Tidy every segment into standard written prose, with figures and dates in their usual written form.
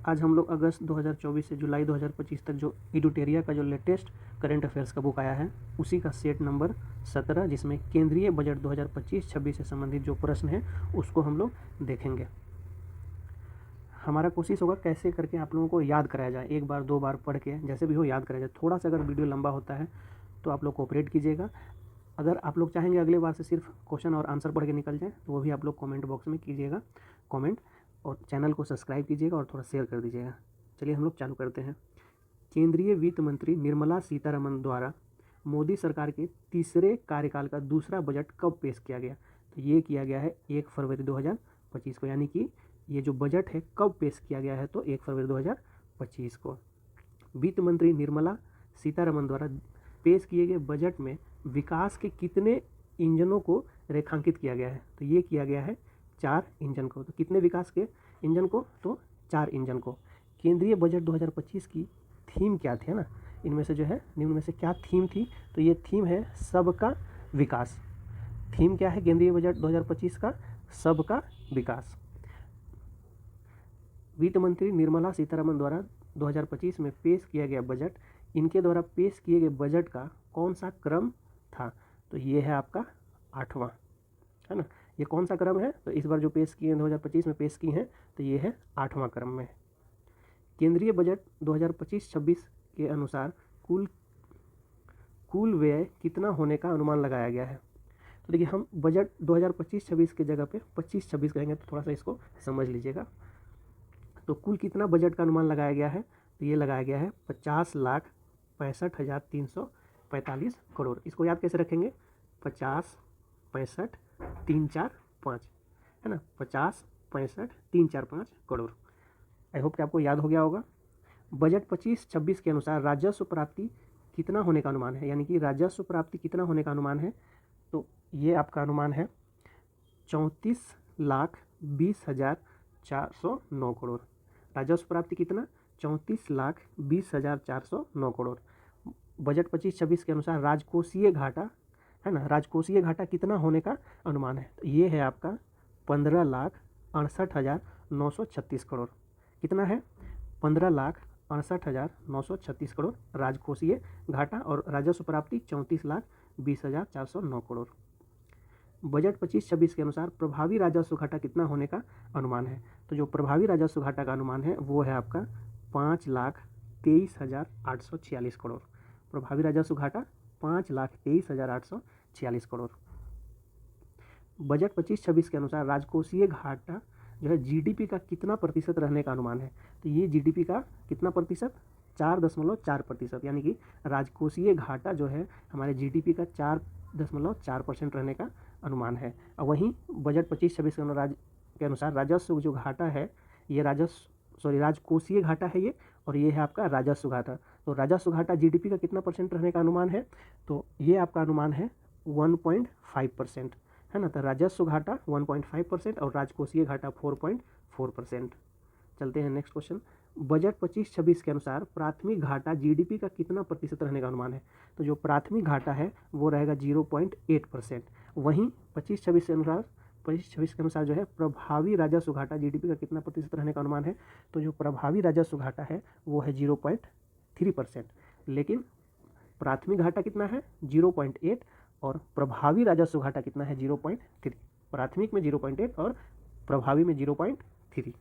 आज हम लोग अगस्त 2024 से जुलाई 2025 तक जो इडुटेरिया का जो लेटेस्ट करंट अफेयर्स का बुक आया है उसी का सेट नंबर 17, जिसमें केंद्रीय बजट 2025-26 से संबंधित जो प्रश्न है उसको हम लोग देखेंगे। हमारा कोशिश होगा कैसे करके आप लोगों को याद कराया जाए, एक बार 2 बार पढ़ के जैसे भी हो याद कराया जाए। थोड़ा सा अगर वीडियो लंबा होता है तो आप लोग कोऑपरेट कीजिएगा। अगर आप लोग चाहेंगे अगले बार से सिर्फ क्वेश्चन और आंसर पढ़ के निकल जाए तो वो भी आप लोग कमेंट बॉक्स में कीजिएगा कमेंट, और चैनल को सब्सक्राइब कीजिएगा और थोड़ा शेयर कर दीजिएगा। चलिए हम लोग चालू करते हैं। केंद्रीय वित्त मंत्री निर्मला सीतारमण द्वारा मोदी सरकार के तीसरे कार्यकाल का दूसरा बजट कब पेश किया गया? तो ये किया गया है 1 फरवरी 2025 को, यानी कि ये जो बजट है कब पेश किया गया है? तो 1 फरवरी 2025 को। वित्त मंत्री निर्मला सीतारमण द्वारा पेश किए गए बजट में विकास के कितने इंजनों को रेखांकित किया गया है? तो ये किया गया है 4 इंजन को। तो कितने विकास के इंजन को? तो 4 इंजन को। केंद्रीय बजट 2025 की थीम क्या थी, है ना? इनमें से जो है निम्न में से क्या थीम थी? तो ये थीम है सबका विकास। थीम क्या है केंद्रीय बजट 2025 का? सबका विकास। वित्त मंत्री निर्मला सीतारमण द्वारा 2025 में पेश किया गया बजट, इनके द्वारा पेश किए गए बजट का कौन सा क्रम था? तो ये है आपका 8वां, है ना? ये कौन सा क्रम है? तो इस बार जो पेश किए 2025 में पेश की हैं तो ये है 8वां क्रम में। केंद्रीय बजट 2025-26 के अनुसार कुल व्यय कितना होने का अनुमान लगाया गया है? तो देखिए, हम बजट 2025-26 के जगह पे 25-26 कहेंगे तो थोड़ा सा इसको समझ लीजिएगा। तो कुल कितना बजट का अनुमान लगाया गया है? तो ये लगाया गया है 50,65,345 करोड़। इसको याद कैसे रखेंगे? 50, 65, 3, 4, 5, है ना? 50, 65, 3, 4, 5 करोड़। आई होप कि आपको याद हो गया होगा। बजट 25-26 के अनुसार राजस्व प्राप्ति कितना होने का अनुमान है? यानी कि राजस्व प्राप्ति कितना होने का अनुमान है? तो ये आपका अनुमान है 34,20,409 करोड़। राजस्व प्राप्ति कितना? 34,20,409 करोड़। बजट 25-26 के अनुसार राजकोषीय घाटा, है ना, राजकोषीय घाटा कितना होने का अनुमान है? तो ये है आपका 15,68,936 करोड़। कितना है? 15,68,936 करोड़ राजकोषीय घाटा, और राजस्व प्राप्ति 34,20,409 करोड़। बजट 25-26 के अनुसार प्रभावी राजस्व घाटा कितना होने का अनुमान है? तो जो प्रभावी राजस्व घाटा का अनुमान है वो है आपका 5,23,846 करोड़। प्रभावी राजस्व घाटा 5,23,846 करोड़। बजट 25-26 के अनुसार राजकोषीय घाटा जो है जीडीपी का कितना प्रतिशत रहने का अनुमान है? तो ये जीडीपी का कितना प्रतिशत? 4.4%, यानी कि राजकोषीय घाटा जो है हमारे जीडीपी का 4.4% रहने का अनुमान है। और वहीं बजट 25-26 के अनुसार राजस्व जो घाटा है ये राजकोषीय घाटा है ये, और ये है आपका राजस्व घाटा। तो राजस्व घाटा जीडीपी का कितना परसेंट रहने का अनुमान है? तो ये आपका अनुमान है 1.5%, है ना? तो राजस्व घाटा 1.5% और राजकोषीय घाटा 4.4%। चलते हैं नेक्स्ट क्वेश्चन। बजट 25-26 के अनुसार प्राथमिक घाटा जीडीपी का कितना प्रतिशत रहने का अनुमान है? तो जो प्राथमिक घाटा है वो रहेगा 0.8%। वहीं 25-26 के अनुसार जो है प्रभावी राजस्व घाटा जीडीपी का कितना प्रतिशत रहने का अनुमान है? तो जो प्रभावी राजस्व घाटा है वो है 0.3%, लेकिन प्राथमिक घाटा कितना है? 0.8, और प्रभावी राजस्व घाटा कितना है? 0.3। प्राथमिक में 0.8 और प्रभावी में 0.3।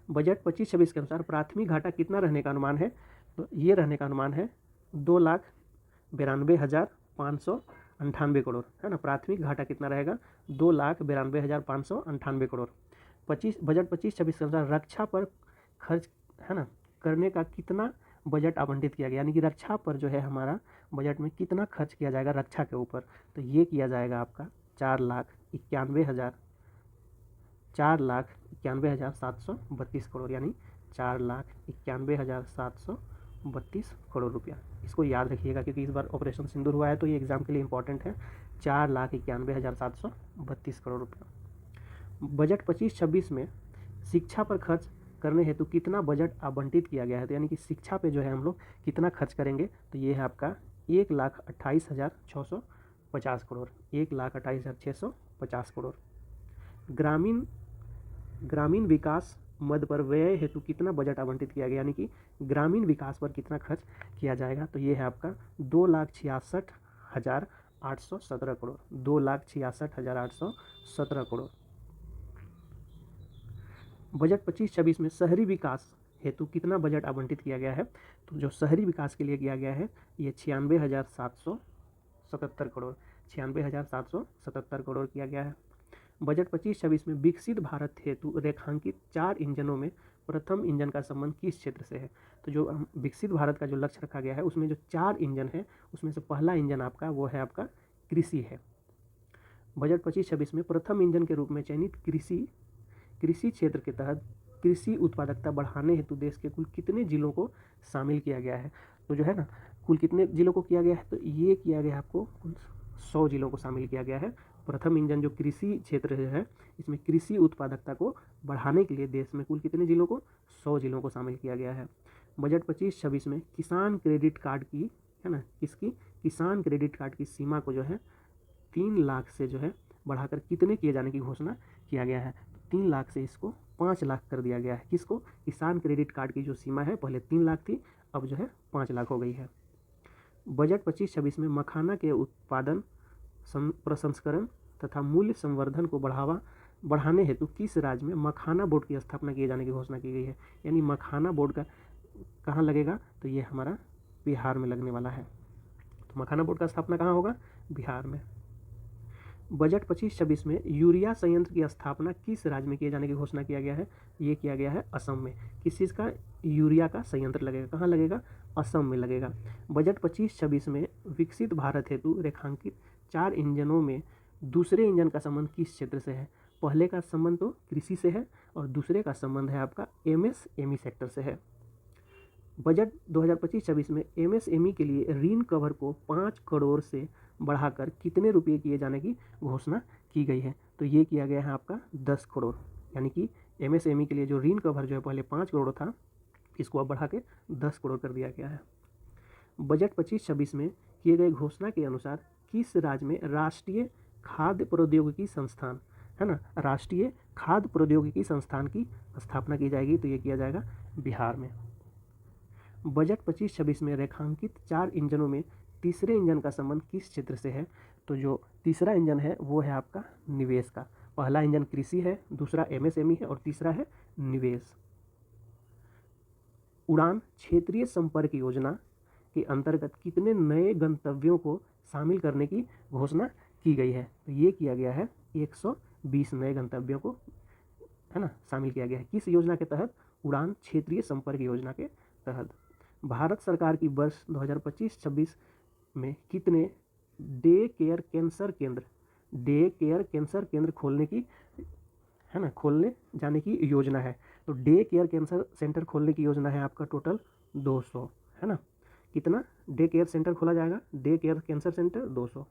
बजट 25-26 के अनुसार प्राथमिक घाटा कितना रहने का अनुमान है? तो ये रहने का अनुमान है 2,92,598 करोड़, है ना? प्राथमिक घाटा कितना रहेगा? 2,92,598 करोड़। बजट 25-26 के अनुसार रक्षा पर खर्च, है ना, करने का कितना बजट आवंटित किया गया? यानी कि रक्षा पर जो है हमारा बजट में कितना खर्च किया जाएगा रक्षा के ऊपर? तो ये किया जाएगा आपका 4,91,732 करोड़, यानी 4,91,732 करोड़ रुपया। इसको याद रखिएगा क्योंकि इस बार ऑपरेशन सिंदूर हुआ है तो ये एग्जाम के लिए इंपॉर्टेंट है। 4,91,732 करोड़ रुपया। बजट 25-26 में शिक्षा पर खर्च करने हेतु कितना बजट आवंटित किया गया है? तो यानी कि शिक्षा पे जो है हम लोग कितना खर्च करेंगे? तो ये है आपका 1,28,650 करोड़। 1,28,650 करोड़। ग्रामीण विकास मद पर व्यय हेतु कितना बजट आवंटित किया गया, यानी कि ग्रामीण विकास पर कितना खर्च किया जाएगा। तो ये है आपका 2,66,817 करोड़, 2,66,817 करोड़। बजट 25-26 में शहरी विकास हेतु कितना बजट आवंटित किया गया है, तो जो शहरी विकास के लिए किया गया है ये 96,777 करोड़, 96,777 करोड़ किया गया है। बजट 25-26 में विकसित भारत हेतु रेखांकित 4 इंजनों में प्रथम इंजन का संबंध किस क्षेत्र से है। तो जो विकसित भारत का जो लक्ष्य रखा गया है उसमें जो 4 इंजन है उसमें से पहला इंजन आपका वो है आपका कृषि है। बजट 25-26 में प्रथम इंजन के रूप में चयनित कृषि क्षेत्र के तहत कृषि उत्पादकता बढ़ाने हेतु देश के कुल कितने जिलों को शामिल किया गया है। तो जो है ना कुल कितने जिलों को किया गया है, तो ये किया गया आपको कुल 100 जिलों को शामिल किया गया है। प्रथम इंजन जो कृषि क्षेत्र है इसमें कृषि उत्पादकता को बढ़ाने के लिए देश में कुल कितने जिलों को 100 जिलों को शामिल किया गया है। बजट 25-26 में किसान क्रेडिट कार्ड की है ना किसकी किसान क्रेडिट कार्ड की सीमा को जो है 3 लाख से जो है बढ़ाकर कितने किए जाने की घोषणा किया गया है। 3 लाख से इसको 5 लाख कर दिया गया है। किसको, किसान क्रेडिट कार्ड की जो सीमा है पहले 3 लाख थी, अब जो है 5 लाख हो गई है। बजट 25-26 में मखाना के उत्पादन प्रसंस्करण तथा मूल्य संवर्धन को बढ़ाने हेतु किस राज्य में मखाना बोर्ड की स्थापना किए जाने की घोषणा की गई है। यानी मखाना बोर्ड का कहाँ लगेगा, तो ये हमारा बिहार में लगने वाला है। तो मखाना बोर्ड का स्थापना कहाँ होगा, बिहार में। बजट 25-26 में यूरिया संयंत्र की स्थापना किस राज्य में किए जाने की घोषणा किया गया है, ये किया गया है असम में। किस चीज़ का, यूरिया का संयंत्र लगेगा, कहाँ लगेगा, असम में लगेगा। बजट 25-26 में विकसित भारत हेतु रेखांकित 4 इंजनों में दूसरे इंजन का संबंध किस क्षेत्र से है। पहले का संबंध तो कृषि से है और दूसरे का संबंध है आपका MSME सेक्टर से है। बजट 2025-26 में MSME के लिए ऋण कवर को 5 करोड़ से बढ़ाकर कितने रुपये किए जाने की घोषणा की गई है। तो ये किया गया है आपका 10 करोड़, यानी कि MSME के लिए जो ऋण कवर जो है पहले 5 करोड़ था, इसको अब बढ़ा के 10 करोड़ कर दिया गया है। बजट 25-26 में किए गए घोषणा के अनुसार किस राज्य में राष्ट्रीय खाद्य प्रौद्योगिकी संस्थान है ना, राष्ट्रीय खाद्य प्रौद्योगिकी संस्थान की स्थापना की जाएगी, तो ये किया जाएगा बिहार में। बजट 25-26 में रेखांकित 4 इंजनों में तीसरे इंजन का संबंध किस क्षेत्र से है। तो जो तीसरा इंजन है वो है आपका निवेश का। पहला इंजन कृषि है, दूसरा MSME है और तीसरा है निवेश। उड़ान क्षेत्रीय संपर्क योजना के अंतर्गत कितने नए गंतव्यों को शामिल करने की घोषणा की गई है। तो ये किया गया है 120 नए गंतव्यों को है ना शामिल किया गया है। किस योजना के तहत, उड़ान क्षेत्रीय संपर्क योजना के तहत। भारत सरकार की वर्ष 2025-26 में कितने डे केयर कैंसर केंद्र खोलने जाने की योजना है। तो डे केयर कैंसर सेंटर खोलने की योजना है आपका टोटल 200 है ना। कितना डे केयर सेंटर खोला जाएगा, डे केयर कैंसर सेंटर 200।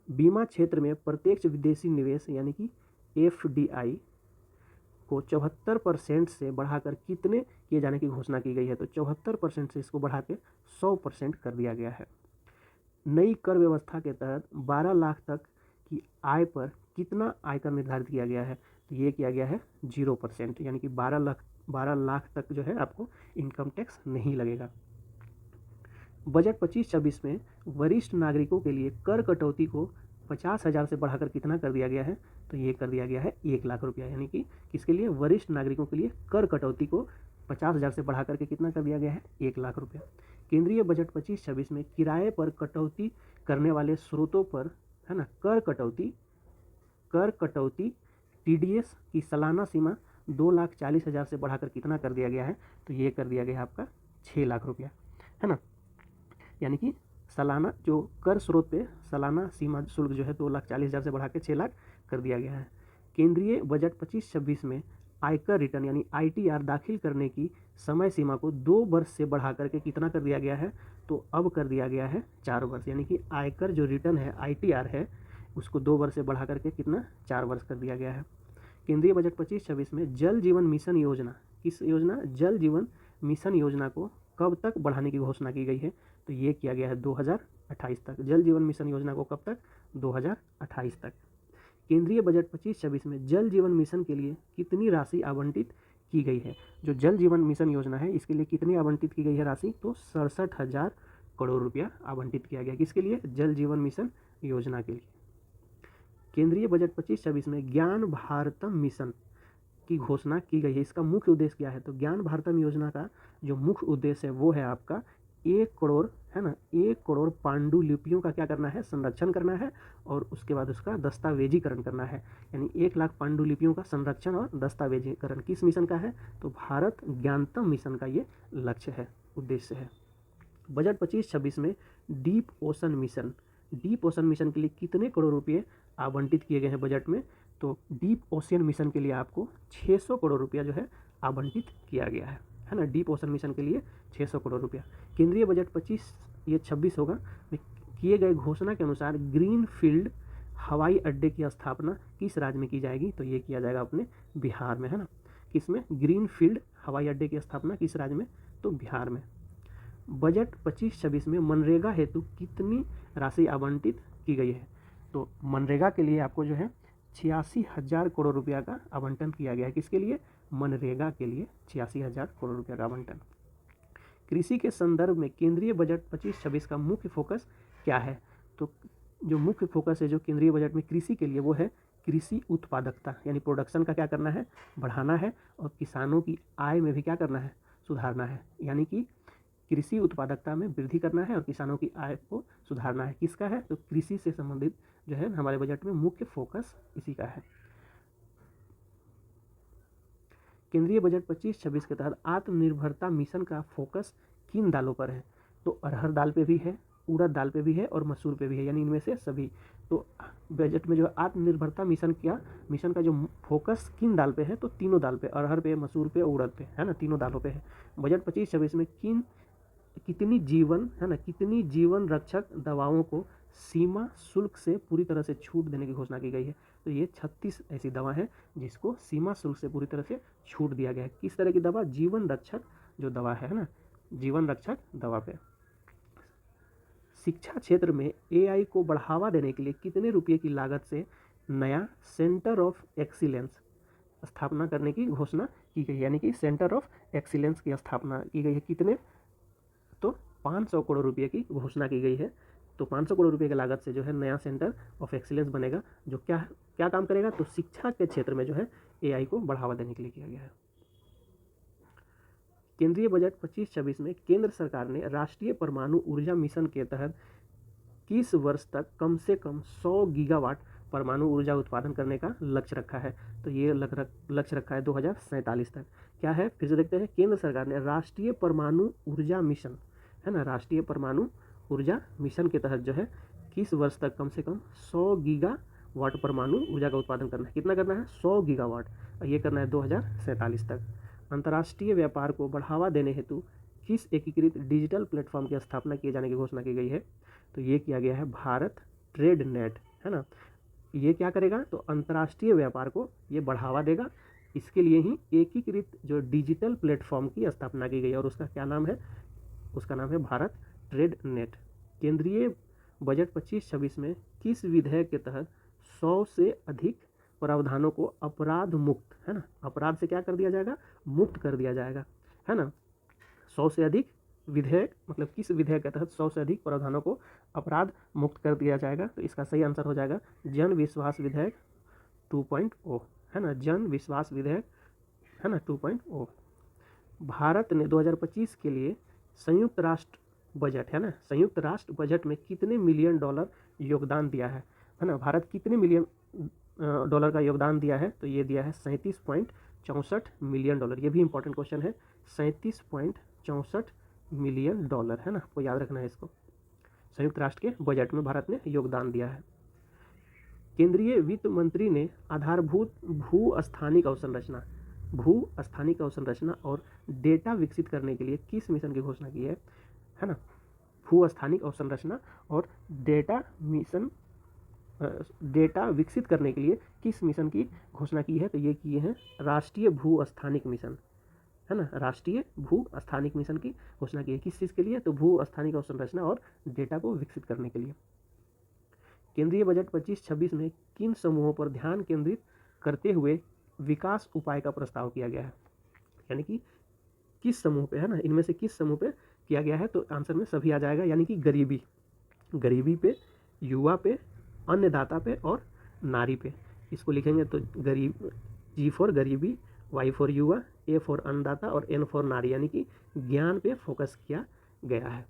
बीमा क्षेत्र में प्रत्यक्ष विदेशी निवेश यानी कि FDI को 74% से बढ़ाकर कितने किए जाने की घोषणा की गई है। तो 74% से इसको बढ़ा के 100% कर दिया गया है। नई कर व्यवस्था के तहत 12 लाख तक की आय पर कितना आयकर निर्धारित किया गया है। तो ये किया गया है 0%, यानी कि 12 लाख तक जो है आपको इनकम टैक्स नहीं लगेगा। बजट 25-26 में वरिष्ठ नागरिकों के लिए कर कटौती को 50,000 से बढ़ाकर कितना कर दिया गया है। तो ये कर दिया गया है 1 लाख रुपया, यानी कि किसके लिए, वरिष्ठ नागरिकों के लिए कर कटौती को 50,000 से बढ़ा करके कितना कर दिया गया है, 1 लाख रुपया। केंद्रीय बजट 25-26 में किराए पर कटौती करने वाले स्रोतों पर है ना कर कटौती TDS की सालाना सीमा 2,40,000 से बढ़ाकर कितना कर दिया गया है। तो ये कर दिया गया है आपका 6 लाख रुपया है ना, यानी कि सालाना जो कर स्रोत पे सालाना सीमा शुल्क जो है 2,40,000 से बढ़ा के 6 लाख कर दिया गया है। केंद्रीय बजट 25-26 में आयकर रिटर्न यानी ITR दाखिल करने की समय सीमा को 2 वर्ष से बढ़ा करके कितना कर दिया गया है। तो अब कर दिया गया है 4 वर्ष, यानी कि आयकर जो रिटर्न है ITR है उसको 2 वर्ष से बढ़ा करके कितना 4 वर्ष कर दिया गया है। केंद्रीय बजट 25-26 में जल जीवन मिशन योजना, किस योजना, जल जीवन मिशन योजना को कब तक बढ़ाने की घोषणा की गई है। तो ये किया गया है 2028 तक। जल जीवन मिशन योजना को कब तक, 2028 तक। केंद्रीय बजट 25-26 में जल जीवन मिशन के लिए कितनी राशि आवंटित की गई है। जो जल जीवन मिशन योजना है इसके लिए कितनी आवंटित की गई है राशि, तो 67,000 करोड़ रुपया आवंटित किया गया। किसके लिए, जल जीवन मिशन योजना के लिए। केंद्रीय बजट 25-26 में ज्ञान भारतम मिशन की घोषणा की गई है। इसका मुख्य उद्देश्य क्या है, तो ज्ञान भारतम योजना का जो मुख्य उद्देश्य है वो है आपका 1 करोड़, है ना, 1 करोड़ पांडुलिपियों का क्या करना है, संरक्षण करना है और उसके बाद उसका दस्तावेजीकरण करना है। यानी 1 लाख पांडुलिपियों का संरक्षण और दस्तावेजीकरण किस मिशन का है, तो भारत ज्ञानतम मिशन का ये लक्ष्य है, उद्देश्य है। बजट 25-26 में deep ocean mission, deep ocean mission के लिए कितने करोड़ रुपये आवंटित किए गए हैं बजट में, तो डीप ओशन मिशन के लिए आपको 600 करोड़ रुपया जो है आवंटित किया गया है ना। डीप ओशन मिशन के लिए 600 करोड़ रुपया। केंद्रीय बजट 25-26 होगा में किए गए घोषणा के अनुसार ग्रीन फील्ड हवाई अड्डे की स्थापना किस राज्य में की जाएगी, तो ये किया जाएगा अपने बिहार में, है ना। किसमें, ग्रीन फील्ड हवाई अड्डे की स्थापना किस राज्य में, तो बिहार में। बजट 25-26 में मनरेगा हेतु कितनी राशि आवंटित की गई है, तो मनरेगा के लिए आपको जो है 86,000 करोड़ रुपया का आवंटन किया गया है। किसके लिए, मनरेगा के लिए 86,000 करोड़ रुपया का आवंटन। कृषि के संदर्भ में केंद्रीय बजट 25-26 का मुख्य फोकस क्या है, तो जो मुख्य फोकस है जो केंद्रीय बजट में कृषि के लिए वो है कृषि उत्पादकता, यानी प्रोडक्शन का क्या करना है, बढ़ाना है और किसानों की आय में भी क्या करना है, सुधारना है। यानी कि कृषि उत्पादकता में वृद्धि करना है और किसानों की आय को सुधारना है। किसका है, तो कृषि से संबंधित जो है हमारे बजट में मुख्य फोकस इसी का है। केंद्रीय बजट 25-26 के तहत आत्मनिर्भरता मिशन का फोकस किन दालों पर है, तो अरहर दाल पे भी है, उड़द दाल पे भी है और मसूर पे भी है, यानी इनमें से सभी। तो बजट में जो आत्मनिर्भरता मिशन का जो फोकस किन दाल पे है, तो तीनों दाल पे, अरहर पे, मसूर पे, उड़द पे, है ना, तीनों दालों पे है। बजट 25-26 में कितनी जीवन रक्षक दवाओं को सीमा शुल्क से पूरी तरह से छूट देने की घोषणा की गई है, तो ये 36 ऐसी दवा है जिसको सीमा शुल्क से पूरी तरह से छूट दिया गया है। किस तरह की दवा, जीवन रक्षक जो दवा है ना, जीवन रक्षक दवा पे। शिक्षा क्षेत्र में AI को बढ़ावा देने के लिए कितने रुपये की लागत से नया सेंटर ऑफ एक्सीलेंस स्थापना करने की घोषणा की गई, यानी कि सेंटर ऑफ एक्सीलेंस की स्थापना की गई है। कितने, तो 500 करोड़ रुपये की घोषणा की गई है। तो 500 करोड़ रुपये की लागत से जो है नया सेंटर ऑफ एक्सीलेंस बनेगा, जो क्या काम करेगा, तो शिक्षा के क्षेत्र में जो है AI को बढ़ावा देने के लिए किया गया है। केंद्रीय बजट 25-26 में केंद्र सरकार ने राष्ट्रीय परमाणु ऊर्जा मिशन के तहत किस वर्ष तक कम से कम 100 गीगावाट परमाणु ऊर्जा उत्पादन करने का लक्ष्य रखा है, तो ये लक्ष्य रखा है 2047 तक। क्या है, फिर से देखते हैं। केंद्र सरकार ने राष्ट्रीय परमाणु ऊर्जा मिशन, है ना, राष्ट्रीय परमाणु ऊर्जा मिशन के तहत जो है किस वर्ष तक कम से कम 100 गीगावाट परमाणु ऊर्जा का उत्पादन करना है। कितना करना है, 100 गीगावाट, और ये करना है 2047 तक। अंतर्राष्ट्रीय व्यापार को बढ़ावा देने हेतु किस एकीकृत डिजिटल प्लेटफॉर्म की स्थापना किए जाने की घोषणा की गई है, तो ये किया गया है भारत ट्रेड नेट, है ना। ये क्या करेगा, तो अंतर्राष्ट्रीय व्यापार को ये बढ़ावा देगा। इसके लिए ही एकीकृत जो डिजिटल प्लेटफॉर्म की स्थापना की गई है और उसका क्या नाम है, उसका नाम है भारत ट्रेड नेट। केंद्रीय बजट 25-26 में किस विधेयक के तहत 100 से अधिक प्रावधानों को अपराध मुक्त, है ना, अपराध से क्या कर दिया जाएगा, मुक्त कर दिया जाएगा, है ना। 100 से अधिक विधेयक, मतलब किस विधेयक के तहत 100 से अधिक प्रावधानों को अपराध मुक्त कर दिया जाएगा, तो इसका सही आंसर हो जाएगा जन विश्वास विधेयक 2.0, है ना, जन विश्वास विधेयक, है ना, 2.0। भारत ने 2025 के लिए संयुक्त राष्ट्र बजट, है ना, संयुक्त राष्ट्र बजट में कितने मिलियन डॉलर योगदान दिया है ना, भारत कितने मिलियन डॉलर का योगदान दिया है, तो ये दिया है 37.64 मिलियन डॉलर। ये भी इंपॉर्टेंट क्वेश्चन है, 37.64 मिलियन डॉलर, है ना, आपको याद रखना है इसको। संयुक्त राष्ट्र के बजट में भारत ने योगदान दिया है। केंद्रीय वित्त मंत्री ने आधारभूत भू स्थानिक अवसंरचना और डेटा विकसित करने के लिए किस मिशन की घोषणा की है ना, भू स्थानिक अवसंरचना और डेटा विकसित करने के लिए किस मिशन की घोषणा की है, तो ये किए हैं राष्ट्रीय भू स्थानिक मिशन, है ना, राष्ट्रीय भू स्थानिक मिशन की घोषणा की है। किस चीज़ के लिए, तो भू स्थानिक अवसंरचना और डेटा को विकसित करने के लिए। केंद्रीय बजट 25-26 में किन समूहों पर ध्यान केंद्रित करते हुए विकास उपाय का प्रस्ताव किया गया है, यानी कि किस समूह पे है ना, इनमें से किस समूह पे किया गया है, तो आंसर में सभी आ जाएगा, यानी कि गरीबी, गरीबी पे, युवा पे, अन्नदाता पे और नारी पे। इसको लिखेंगे तो गरीब, जी फॉर गरीबी, वाई फॉर युवा, ए फॉर अन्नदाता और एन फॉर नारी, यानी कि ज्ञान पे फोकस किया गया है।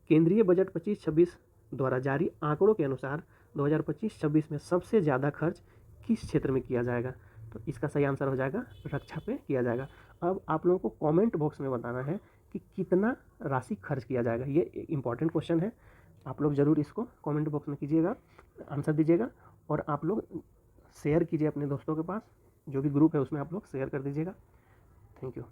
केंद्रीय बजट 25-26 द्वारा जारी आंकड़ों के अनुसार 2025-26 में सबसे ज़्यादा खर्च किस क्षेत्र में किया जाएगा, तो इसका सही आंसर हो जाएगा रक्षा पे किया जाएगा। अब आप लोगों को कमेंट बॉक्स में बताना है कि कितना राशि खर्च किया जाएगा, ये इंपॉर्टेंट क्वेश्चन है। आप लोग ज़रूर इसको कमेंट बॉक्स में कीजिएगा, आंसर दीजिएगा, और आप लोग शेयर कीजिए अपने दोस्तों के पास, जो भी ग्रुप है उसमें आप लोग शेयर कर दीजिएगा। Thank you.